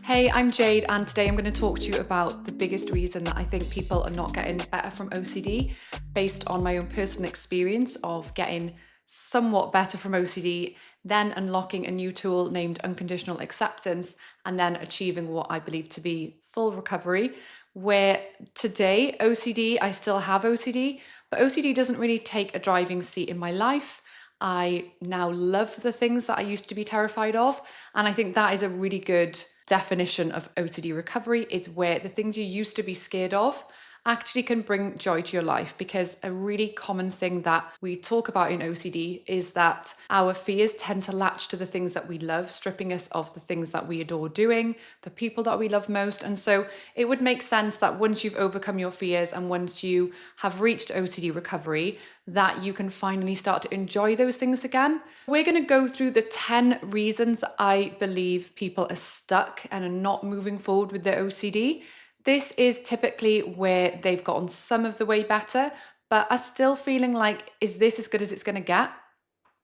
Hey, I'm Jade, and today I'm going to talk to you about the biggest reason that I think people are not getting better from OCD, based on my own personal experience of getting somewhat better from OCD, then unlocking a new tool named Unconditional Acceptance, and then achieving what I believe to be full recovery. Where today, I still have OCD, but OCD doesn't really take a driving seat in my life. I now love the things that I used to be terrified of. And I think that is a really good definition of OCD recovery, is where the things you used to be scared of actually can bring joy to your life. Because a really common thing that we talk about in OCD is that our fears tend to latch to the things that we love, stripping us of the things that we adore doing, the people that we love most. And so it would make sense that once you've overcome your fears and once you have reached OCD recovery, that you can finally start to enjoy those things again. We're going to go through the 10 reasons that I believe people are stuck and are not moving forward with their OCD. This is typically where they've gotten some of the way better, but are still feeling like, is this as good as it's going to get?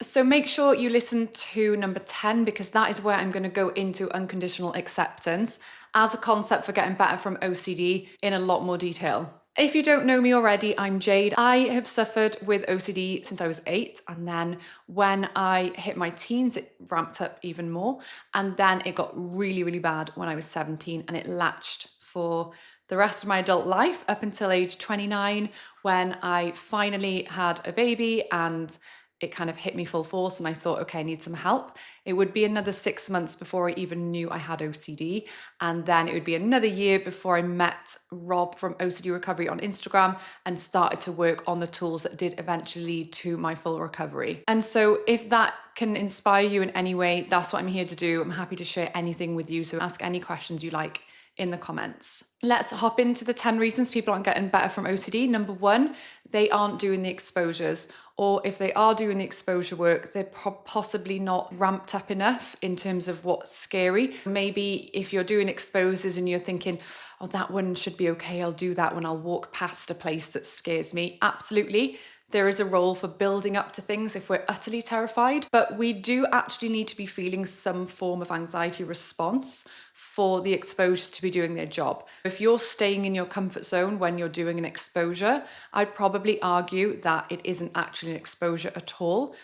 So make sure you listen to number 10, because that is where I'm going to go into unconditional acceptance as a concept for getting better from OCD in a lot more detail. If you don't know me already, I'm Jade. I have suffered with OCD since I was 8, and then when I hit my teens, it ramped up even more, and then it got really, really bad when I was 17, and it latched for the rest of my adult life up until age 29, when I finally had a baby and it kind of hit me full force and I thought, okay, I need some help. It would be another 6 months before I even knew I had OCD. And then it would be another year before I met Rob from OCD Recovery on Instagram and started to work on the tools that did eventually lead to my full recovery. And so if that can inspire you in any way, that's what I'm here to do. I'm happy to share anything with you. So ask any questions you like in the comments. Let's hop into the 10 reasons people aren't getting better from OCD. Number 1, they aren't doing the exposures, or if they are doing the exposure work, they're possibly not ramped up enough in terms of what's scary. Maybe if you're doing exposures and you're thinking, oh, that one should be okay, I'll do that when I'll walk past a place that scares me. Absolutely. There is a role for building up to things if we're utterly terrified, but we do actually need to be feeling some form of anxiety response for the exposures to be doing their job. If you're staying in your comfort zone when you're doing an exposure, I'd probably argue that it isn't actually an exposure at all.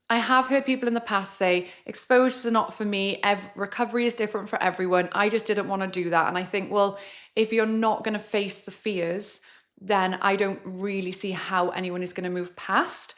I have heard people in the past say, exposures are not for me, recovery is different for everyone, I just didn't want to do that. And I think, well, if you're not going to face the fears, then I don't really see how anyone is going to move past.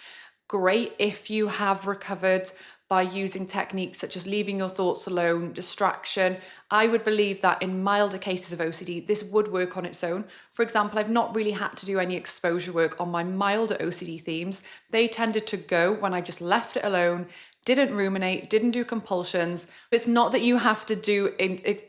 Great if you have recovered by using techniques such as leaving your thoughts alone, distraction. I would believe that in milder cases of OCD, this would work on its own. For example, I've not really had to do any exposure work on my milder OCD themes. They tended to go when I just left it alone, didn't ruminate, didn't do compulsions. It's not that you have to do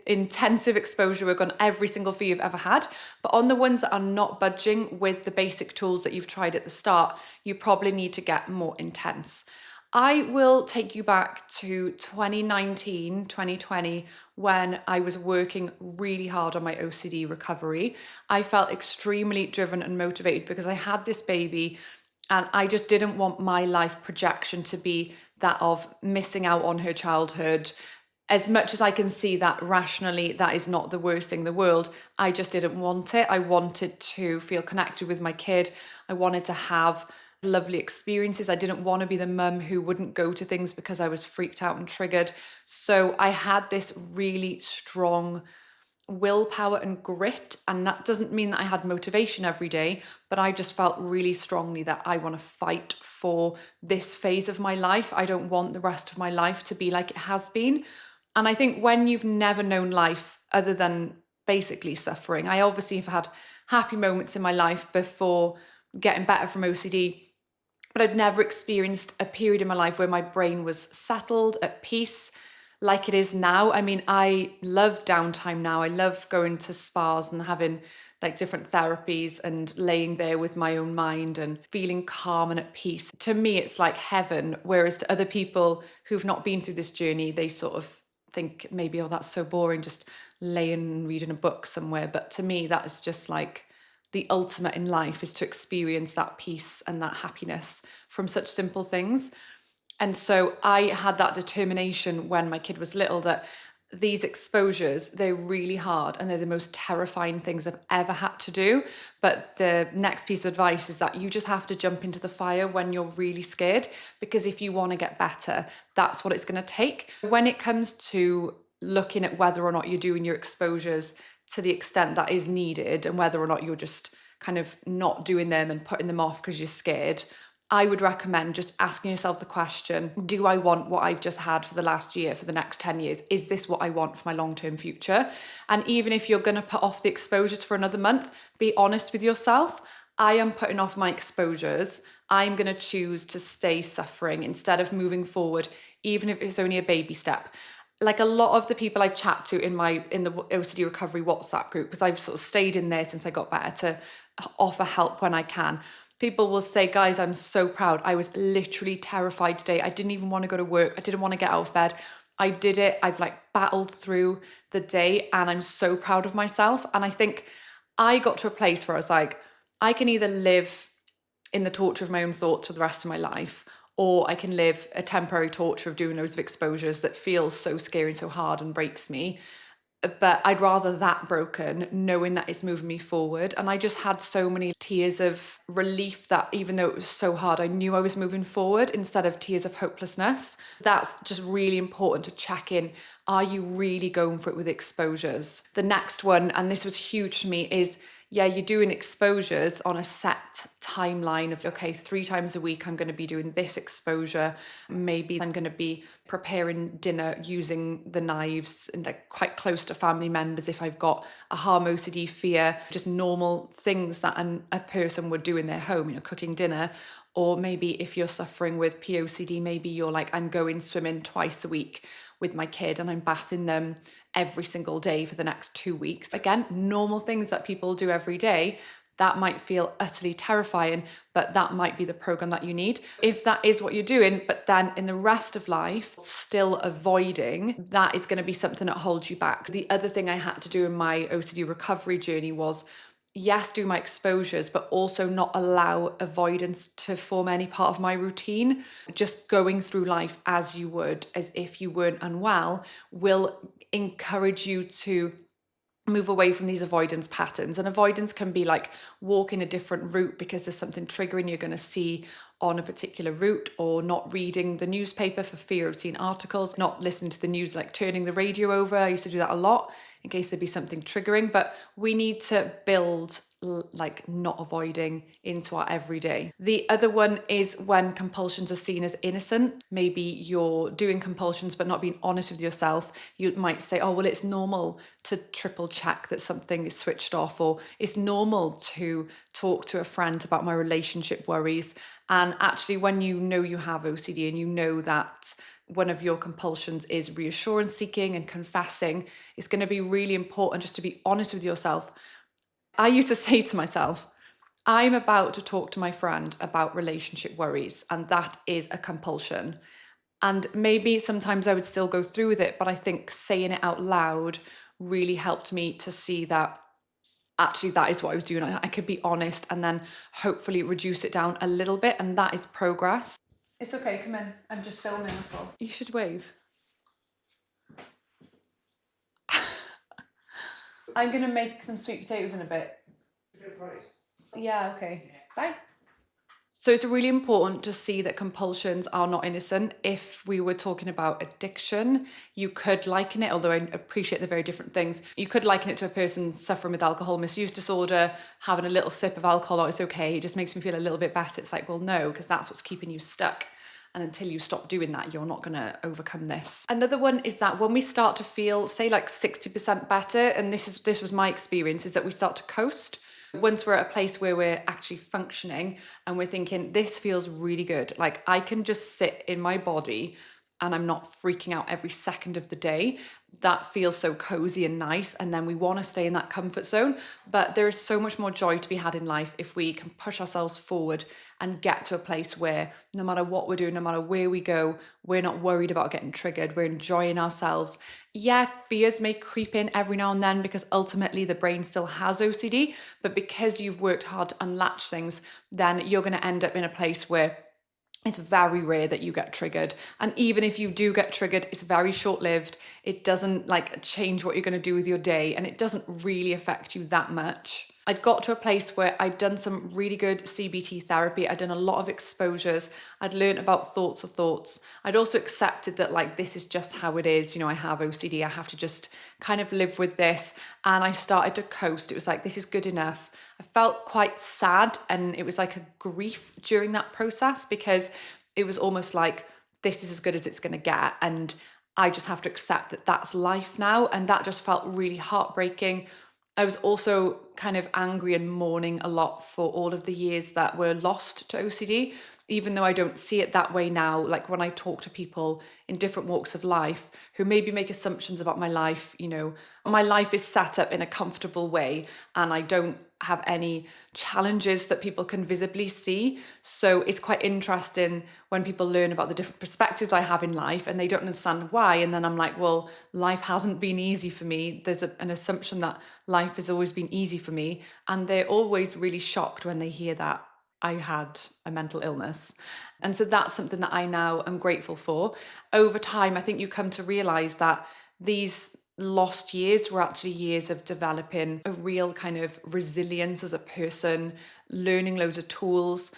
intensive exposure work on every single fear you've ever had, but on the ones that are not budging with the basic tools that you've tried at the start, you probably need to get more intense. I will take you back to 2019, 2020, when I was working really hard on my OCD recovery. I felt extremely driven and motivated because I had this baby and I just didn't want my life projection to be that of missing out on her childhood. As much as I can see that rationally, that is not the worst thing in the world, I just didn't want it. I wanted to feel connected with my kid. I wanted to have lovely experiences. I didn't want to be the mum who wouldn't go to things because I was freaked out and triggered. So I had this really strong willpower and grit, and that doesn't mean that I had motivation every day, but I just felt really strongly that I want to fight for this phase of my life. I don't want the rest of my life to be like it has been. And I think when you've never known life other than basically suffering, I obviously have had happy moments in my life before getting better from OCD, but I've never experienced a period in my life where my brain was settled, at peace, like it is now. I mean, I love downtime now. I love going to spas and having like different therapies and laying there with my own mind and feeling calm and at peace. To me, it's like heaven, whereas to other people who've not been through this journey, they sort of think maybe, oh, that's so boring, just laying and reading a book somewhere. But to me, that is just like the ultimate in life, is to experience that peace and that happiness from such simple things. And so I had that determination when my kid was little that these exposures, they're really hard and they're the most terrifying things I've ever had to do. But the next piece of advice is that you just have to jump into the fire when you're really scared, because if you want to get better, that's what it's going to take. When it comes to looking at whether or not you're doing your exposures to the extent that is needed and whether or not you're just kind of not doing them and putting them off because you're scared, I would recommend just asking yourself the question, do I want what I've just had for the last year, for the next 10 years? Is this what I want for my long-term future? And even if you're going to put off the exposures for another month, be honest with yourself. I am putting off my exposures. I'm going to choose to stay suffering instead of moving forward, even if it's only a baby step. Like a lot of the people I chat to in the OCD recovery WhatsApp group, because I've sort of stayed in there since I got better to offer help when I can. People will say, guys, I'm so proud. I was literally terrified today. I didn't even want to go to work. I didn't want to get out of bed. I did it. I've battled through the day and I'm so proud of myself. And I think I got to a place where I was like, I can either live in the torture of my own thoughts for the rest of my life, or I can live a temporary torture of doing loads of exposures that feels so scary and so hard and breaks me. But I'd rather that broken, knowing that it's moving me forward. And I just had so many tears of relief that even though it was so hard, I knew I was moving forward instead of tears of hopelessness. That's just really important to check in. Are you really going for it with exposures? The next one, and this was huge to me, is you're doing exposures on a set timeline of, okay, 3 times a week, I'm going to be doing this exposure. Maybe I'm going to be preparing dinner using the knives and quite close to family members if I've got a harm OCD fear, just normal things that a person would do in their home, cooking dinner. Or maybe if you're suffering with POCD, maybe you're like, I'm going swimming twice a week with my kid and I'm bathing them every single day for the next 2 weeks. Again, normal things that people do every day. That might feel utterly terrifying, but that might be the program that you need. If that is what you're doing, but then in the rest of life, still avoiding, that is going to be something that holds you back. The other thing I had to do in my OCD recovery journey was, yes, do my exposures, but also not allow avoidance to form any part of my routine. Just going through life as you would, as if you weren't unwell, will encourage you to move away from these avoidance patterns. And avoidance can be like walking a different route because there's something triggering you're going to see on a particular route, or not reading the newspaper for fear of seeing articles, not listening to the news, like turning the radio over. I used to do that a lot in case there'd be something triggering. But we need to build not avoiding into our everyday. The other one is when compulsions are seen as innocent. Maybe you're doing compulsions but not being honest with yourself. You might say, oh, well, it's normal to triple check that something is switched off, or it's normal to talk to a friend about my relationship worries. And actually, when you know you have OCD and you know that one of your compulsions is reassurance seeking and confessing, it's going to be really important just to be honest with yourself. I used to say to myself, I'm about to talk to my friend about relationship worries, and that is a compulsion. And maybe sometimes I would still go through with it, but I think saying it out loud really helped me to see that actually that is what I was doing. I could be honest and then hopefully reduce it down a little bit, and that is progress. It's okay, come in. I'm just filming, that's all. You should wave. I'm going to make some sweet potatoes in a bit. Yeah, okay. Bye. So it's really important to see that compulsions are not innocent. If we were talking about addiction, you could liken it, although I appreciate they're very different things, you could liken it to a person suffering with alcohol misuse disorder, having a little sip of alcohol, oh, it's okay, it just makes me feel a little bit better. It's like, well, no, because that's what's keeping you stuck. And until you stop doing that, you're not going to overcome this. Another one is that when we start to feel, say, 60% better, and this was my experience, is that we start to coast. Once we're at a place where we're actually functioning and we're thinking, this feels really good. Like I can just sit in my body and I'm not freaking out every second of the day. That feels so cozy and nice. And then we want to stay in that comfort zone. But there is so much more joy to be had in life if we can push ourselves forward and get to a place where no matter what we're doing, no matter where we go, we're not worried about getting triggered. We're enjoying ourselves. Yeah, fears may creep in every now and then because ultimately the brain still has OCD. But because you've worked hard to unlatch things, then you're going to end up in a place where it's very rare that you get triggered. And even if you do get triggered, it's very short-lived. It doesn't like change what you're going to do with your day, and it doesn't really affect you that much. I'd got to a place where I'd done some really good CBT therapy. I'd done a lot of exposures. I'd learned about thoughts of thoughts. I'd also accepted that like this is just how it is. You know, I have OCD. I have to just kind of live with this. And I started to coast. It was like, this is good enough. I felt quite sad, and it was like a grief during that process, because it was almost like this is as good as it's going to get, and I just have to accept that that's life now. And that just felt really heartbreaking. I was also kind of angry and mourning a lot for all of the years that were lost to OCD, even though I don't see it that way now. Like when I talk to people in different walks of life who maybe make assumptions about my life, you know, my life is set up in a comfortable way and I don't have any challenges that people can visibly see. So it's quite interesting when people learn about the different perspectives I have in life and they don't understand why. And then I'm like, well, life hasn't been easy for me. There's an assumption that life has always been easy for me. And they're always really shocked when they hear that I had a mental illness. And so that's something that I now am grateful for. Over time, I think you come to realize that these lost years were actually years of developing a real kind of resilience as a person, learning loads of tools,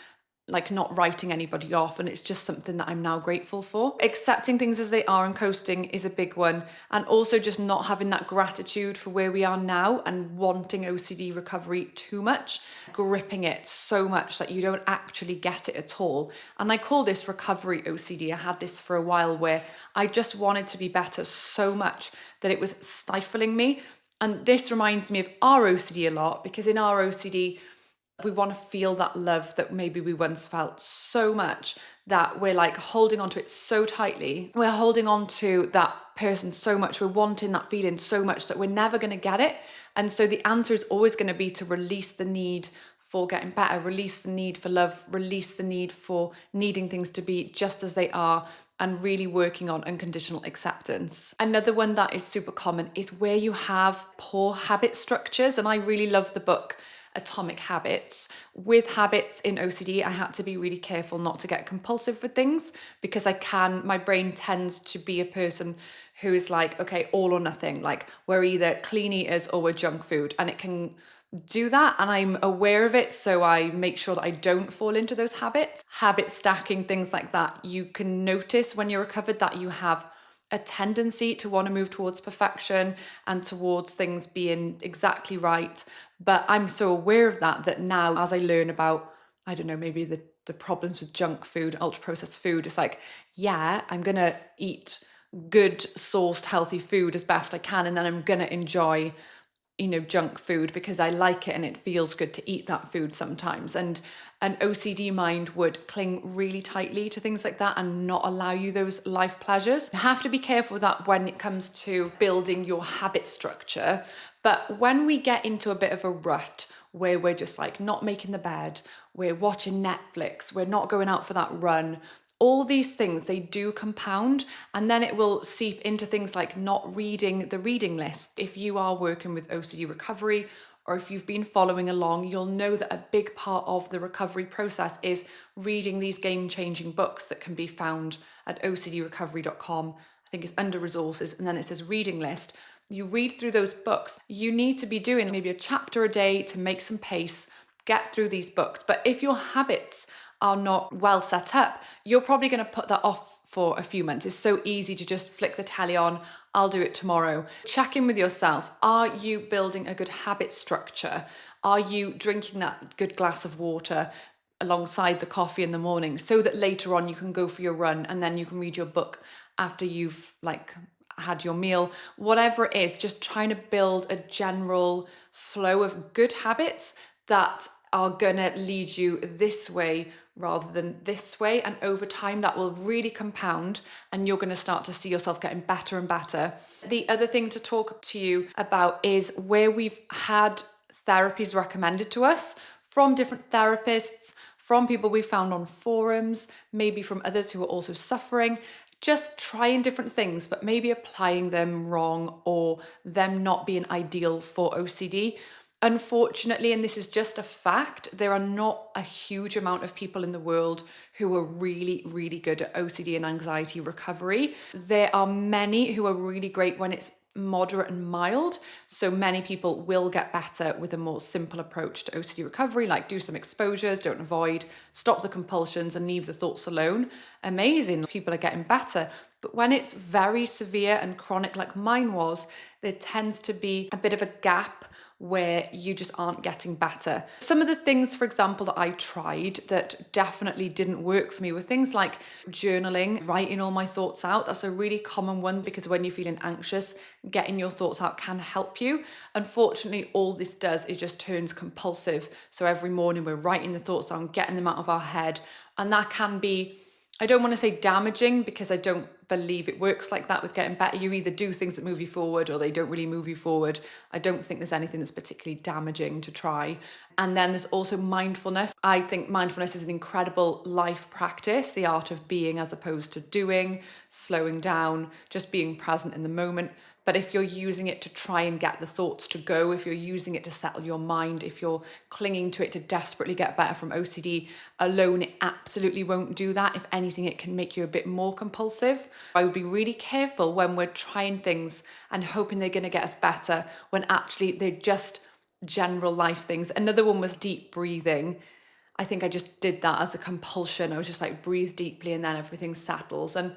like not writing anybody off. And it's just something that I'm now grateful for. Accepting things as they are and coasting is a big one. And also just not having that gratitude for where we are now and wanting OCD recovery too much, gripping it so much that you don't actually get it at all. And I call this recovery OCD. I had this for a while where I just wanted to be better so much that it was stifling me. And this reminds me of our OCD a lot, because in our OCD, we want to feel that love that maybe we once felt so much that we're like holding on to it so tightly. We're holding on to that person so much. We're wanting that feeling so much that we're never going to get it. And so the answer is always going to be to release the need for getting better, release the need for love, release the need for needing things to be just as they are, and really working on unconditional acceptance. Another one that is super common is where you have poor habit structures. And I really love the book Atomic Habits. With habits in OCD, I had to be really careful not to get compulsive with things, because my brain tends to be a person who is like, okay, all or nothing. Like we're either clean eaters or we're junk food, and it can do that. And I'm aware of it. So I make sure that I don't fall into those habits. Habit stacking, things like that. You can notice when you're recovered that you have a tendency to want to move towards perfection and towards things being exactly right. But I'm so aware of that now, as I learn about, I don't know, maybe the problems with junk food, ultra processed food, it's like, yeah, I'm going to eat good sourced healthy food as best I can. And then I'm going to enjoy, junk food because I like it and it feels good to eat that food sometimes. And an OCD mind would cling really tightly to things like that and not allow you those life pleasures. You have to be careful with that when it comes to building your habit structure. But when we get into a bit of a rut where we're just like not making the bed, we're watching Netflix, we're not going out for that run, all these things, they do compound, and then it will seep into things like not reading the reading list. If you are working with OCD recovery, or if you've been following along, you'll know that a big part of the recovery process is reading these game-changing books that can be found at ocdrecovery.com. I think it's under resources, and then it says reading list. You read through those books. You need to be doing maybe a chapter a day to make some pace, get through these books. But if your habits are not well set up, you're probably going to put that off for a few months. It's so easy to just flick the telly on, I'll do it tomorrow. Check in with yourself. Are you building a good habit structure? Are you drinking that good glass of water alongside the coffee in the morning so that later on you can go for your run and then you can read your book after you've had your meal? Whatever it is, just trying to build a general flow of good habits that are gonna lead you this way rather than this way. And over time, that will really compound and you're gonna start to see yourself getting better and better. The other thing to talk to you about is where we've had therapies recommended to us from different therapists, from people we found on forums, maybe from others who are also suffering. Just trying different things, but maybe applying them wrong or them not being ideal for OCD. Unfortunately, and this is just a fact, there are not a huge amount of people in the world who are really, really good at OCD and anxiety recovery. There are many who are really great when it's moderate and mild. So many people will get better with a more simple approach to OCD recovery, like do some exposures, don't avoid, stop the compulsions and leave the thoughts alone. Amazing, people are getting better. But when it's very severe and chronic, like mine was, there tends to be a bit of a gap where you just aren't getting better. Some of the things, for example, that I tried that definitely didn't work for me were things like journaling, writing all my thoughts out. That's a really common one because when you're feeling anxious, getting your thoughts out can help you. Unfortunately, all this does is just turns compulsive. So every morning we're writing the thoughts down, getting them out of our head, and that can be, I don't want to say damaging because I don't believe it works like that with getting better. You either do things that move you forward or they don't really move you forward. I don't think there's anything that's particularly damaging to try. And then there's also mindfulness. I think mindfulness is an incredible life practice, the art of being as opposed to doing, slowing down, just being present in the moment. But if you're using it to try and get the thoughts to go, if you're using it to settle your mind, if you're clinging to it to desperately get better from OCD alone, it absolutely won't do that. If anything, it can make you a bit more compulsive. I would be really careful when we're trying things and hoping they're going to get us better when actually they're just general life things. Another one was deep breathing. I think I just did that as a compulsion. I was just like, breathe deeply and then everything settles. And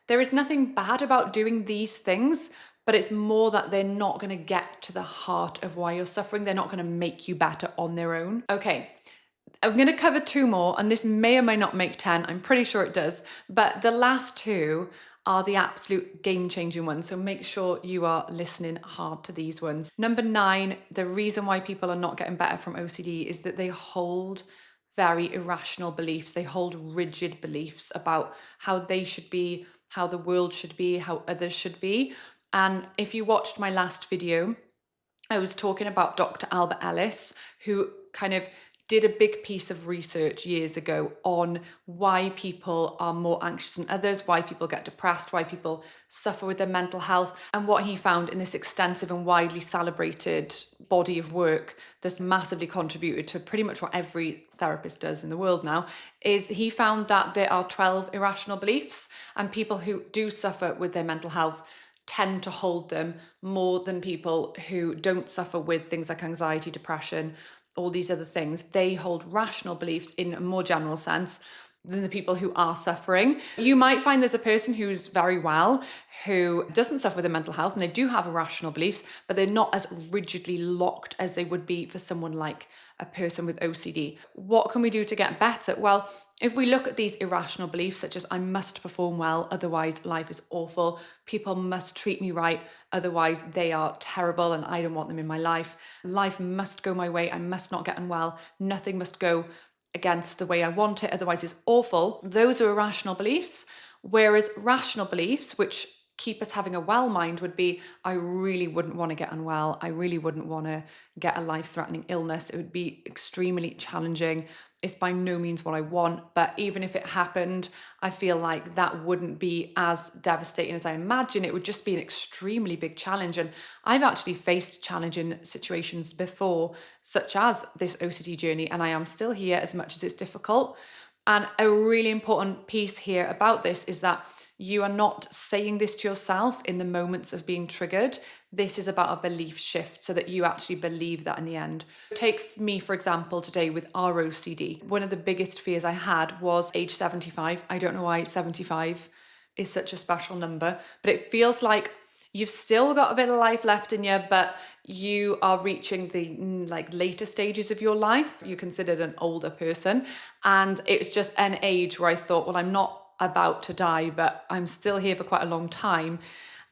there is nothing bad about doing these things, but it's more that they're not going to get to the heart of why you're suffering. They're not going to make you better on their own. Okay, I'm going to cover two more, and this may or may not make 10. I'm pretty sure it does. But the last two are the absolute game-changing ones. So make sure you are listening hard to these ones. Number 9, the reason why people are not getting better from OCD is that they hold very irrational beliefs. They hold rigid beliefs about how they should be, how the world should be, how others should be. And if you watched my last video, I was talking about Dr. Albert Ellis, who kind of did a big piece of research years ago on why people are more anxious than others, why people get depressed, why people suffer with their mental health. And what he found in this extensive and widely celebrated body of work that's massively contributed to pretty much what every therapist does in the world now, is he found that there are 12 irrational beliefs, and people who do suffer with their mental health tend to hold them more than people who don't suffer with things like anxiety, depression, all these other things. They hold rational beliefs in a more general sense than the people who are suffering. You might find there's a person who's very well, who doesn't suffer with their mental health, and they do have irrational beliefs, but they're not as rigidly locked as they would be for someone like a person with OCD. What can we do to get better? Well, if we look at these irrational beliefs, such as I must perform well, otherwise life is awful, people must treat me right, otherwise they are terrible and I don't want them in my life, life must go my way, I must not get unwell, nothing must go against the way I want it, otherwise it's awful. Those are irrational beliefs. Whereas rational beliefs, which keep us having a well mind, would be, I really wouldn't want to get unwell. I really wouldn't want to get a life-threatening illness. It would be extremely challenging. It's by no means what I want, but even if it happened, I feel like that wouldn't be as devastating as I imagine. It would just be an extremely big challenge. And I've actually faced challenging situations before, such as this OCD journey, and I am still here as much as it's difficult. And a really important piece here about this is that you are not saying this to yourself in the moments of being triggered. This is about a belief shift so that you actually believe that in the end. Take me, for example, today with our OCD. One of the biggest fears I had was age 75. I don't know why 75 is such a special number, but it feels like you've still got a bit of life left in you, but you are reaching the later stages of your life. You're considered an older person. And it was just an age where I thought, well, I'm not about to die, but I'm still here for quite a long time.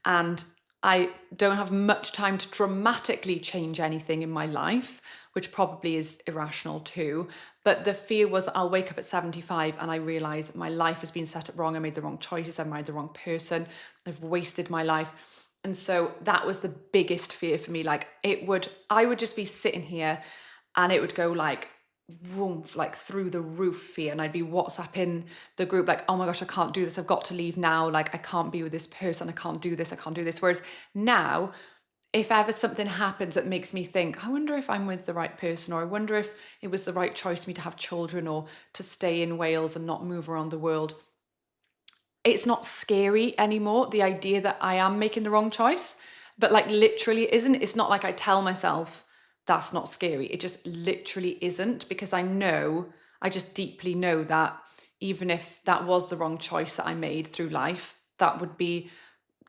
And I don't have much time to dramatically change anything in my life, which probably is irrational too. But the fear was I'll wake up at 75 and I realize my life has been set up wrong. I made the wrong choices. I married the wrong person. I've wasted my life. And so that was the biggest fear for me. I would just be sitting here and it would go woof, through the roof fear. And I'd be WhatsApping the group oh my gosh, I can't do this. I've got to leave now. I can't be with this person. I can't do this. I can't do this. Whereas now if ever something happens that makes me think, I wonder if I'm with the right person, or I wonder if it was the right choice for me to have children or to stay in Wales and not move around the world, it's not scary anymore, the idea that I am making the wrong choice. But like literally it isn't. It's not like I tell myself that's not scary. It just literally isn't, because I just deeply know that even if that was the wrong choice that I made through life, that would be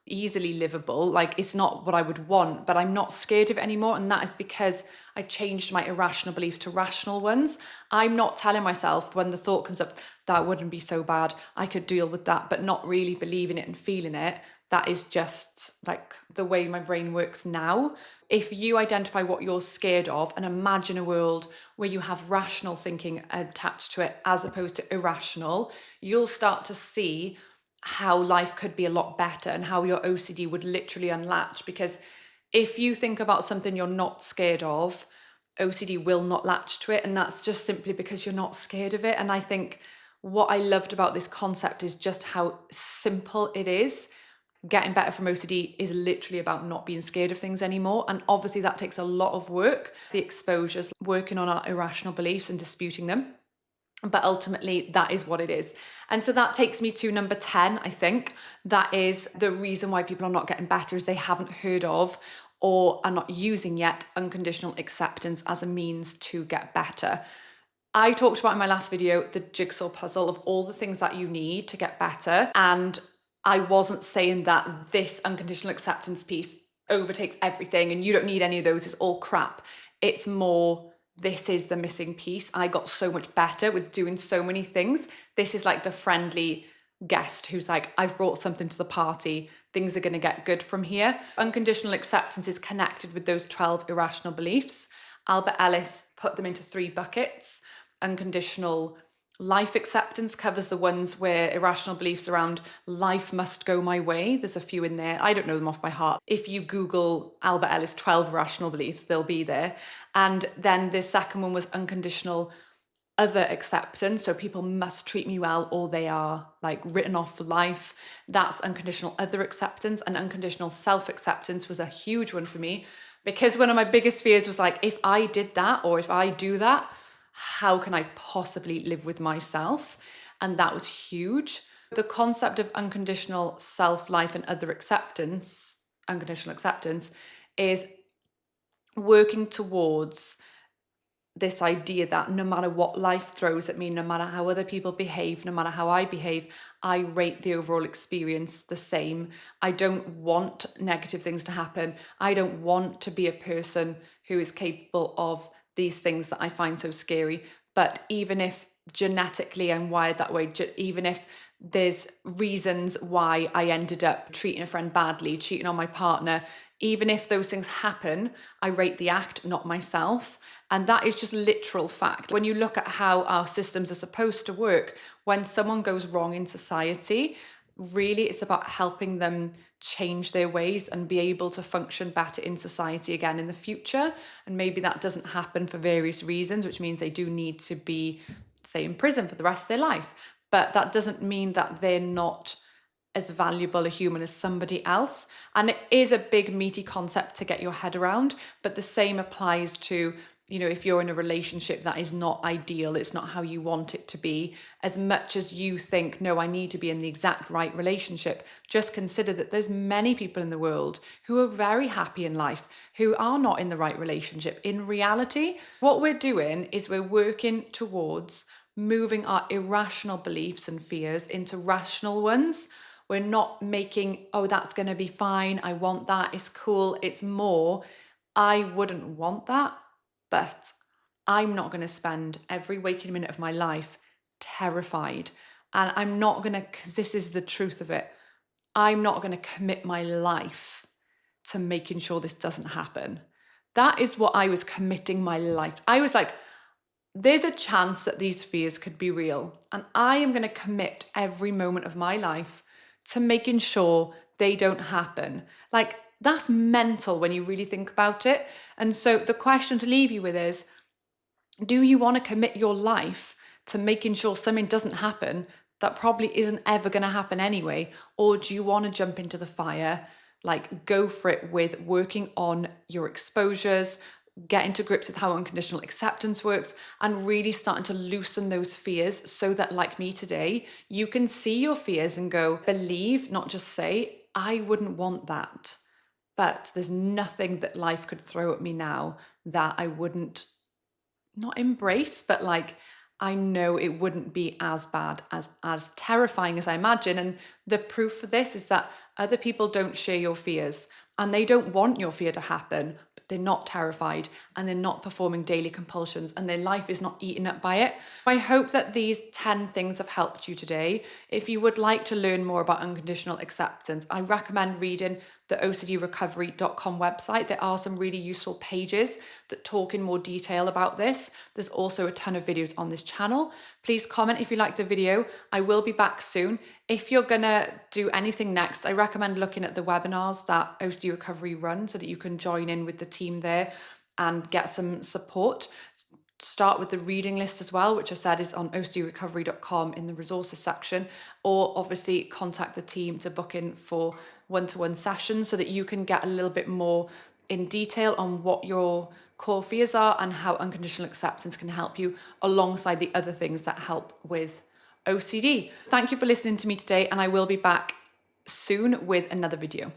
easily livable. Like, it's not what I would want, but I'm not scared of it anymore. And that is because I changed my irrational beliefs to rational ones. I'm not telling myself when the thought comes up, that wouldn't be so bad, I could deal with that, but not really believing it and feeling it. That is just like the way my brain works now. If you identify what you're scared of and imagine a world where you have rational thinking attached to it as opposed to irrational, you'll start to see how life could be a lot better and how your OCD would literally unlatch. Because if you think about something you're not scared of, OCD will not latch to it. And that's just simply because you're not scared of it. And I think what I loved about this concept is just how simple it is. Getting better from OCD is literally about not being scared of things anymore. And obviously that takes a lot of work, the exposures, working on our irrational beliefs and disputing them. But ultimately, that is what it is. And so that takes me to number 10, I think. That is the reason why people are not getting better, is they haven't heard of or are not using yet unconditional acceptance as a means to get better. I talked about in my last video the jigsaw puzzle of all the things that you need to get better. And I wasn't saying that this unconditional acceptance piece overtakes everything and you don't need any of those, it's all crap. It's more, this is the missing piece. I got so much better with doing so many things. This is like the friendly guest who's like, I've brought something to the party. Things are going to get good from here. Unconditional acceptance is connected with those 12 irrational beliefs. Albert Ellis put them into 3 buckets. Unconditional life acceptance covers the ones where irrational beliefs around life must go my way. There's a few in there. I don't know them off by heart. If you Google Albert Ellis 12 irrational beliefs, they'll be there. And then the second one was unconditional other acceptance. So people must treat me well or they are like written off for life. That's unconditional other acceptance. And unconditional self-acceptance was a huge one for me, because one of my biggest fears was like, if I did that or if I do that, how can I possibly live with myself? And that was huge. The concept of unconditional self-life and other acceptance, unconditional acceptance, is working towards this idea that no matter what life throws at me, no matter how other people behave, no matter how I behave, I rate the overall experience the same. I don't want negative things to happen. I don't want to be a person who is capable of these things that I find so scary. But even if genetically I'm wired that way, even if there's reasons why I ended up treating a friend badly, cheating on my partner, even if those things happen, I rate the act, not myself. And that is just literal fact. When you look at how our systems are supposed to work, when someone goes wrong in society, really it's about helping them change their ways and be able to function better in society again in the future. And maybe that doesn't happen for various reasons, which means they do need to be, say, in prison for the rest of their life. But that doesn't mean that they're not as valuable a human as somebody else. And it is a big meaty concept to get your head around, but the same applies to, you know, if you're in a relationship that is not ideal, it's not how you want it to be, as much as you think, no, I need to be in the exact right relationship, just consider that there's many people in the world who are very happy in life, who are not in the right relationship. In reality, what we're doing is we're working towards moving our irrational beliefs and fears into rational ones. We're not making, oh, that's going to be fine, I want that, it's cool. It's more, I wouldn't want that, but I'm not going to spend every waking minute of my life terrified. And I'm not going to, because this is the truth of it, I'm not going to commit my life to making sure this doesn't happen. That is what I was committing my life. I was like, there's a chance that these fears could be real. And I am going to commit every moment of my life to making sure they don't happen. Like, that's mental when you really think about it. And so the question to leave you with is, do you want to commit your life to making sure something doesn't happen that probably isn't ever going to happen anyway? Or do you want to jump into the fire, Like, go for it with working on your exposures, getting to grips with how unconditional acceptance works, and really starting to loosen those fears so that, like me today, you can see your fears and go, believe, not just say, I wouldn't want that. But there's nothing that life could throw at me now that I wouldn't not embrace, but like I know it wouldn't be as bad, as terrifying as I imagine. And the proof for this is that other people don't share your fears and they don't want your fear to happen, but they're not terrified and they're not performing daily compulsions and their life is not eaten up by it. I hope that these 10 things have helped you today. If you would like to learn more about unconditional acceptance, I recommend reading the OCDrecovery.com website. There are some really useful pages that talk in more detail about this. There's also a ton of videos on this channel. Please comment if you like the video. I will be back soon. If you're gonna do anything next, I recommend looking at the webinars that OCD Recovery run so that you can join in with the team there and get some support. Start with the reading list as well, which I said is on ocdrecovery.com in the resources section, or obviously contact the team to book in for one-to-one sessions so that you can get a little bit more in detail on what your core fears are and how unconditional acceptance can help you alongside the other things that help with OCD. Thank you for listening to me today, and I will be back soon with another video.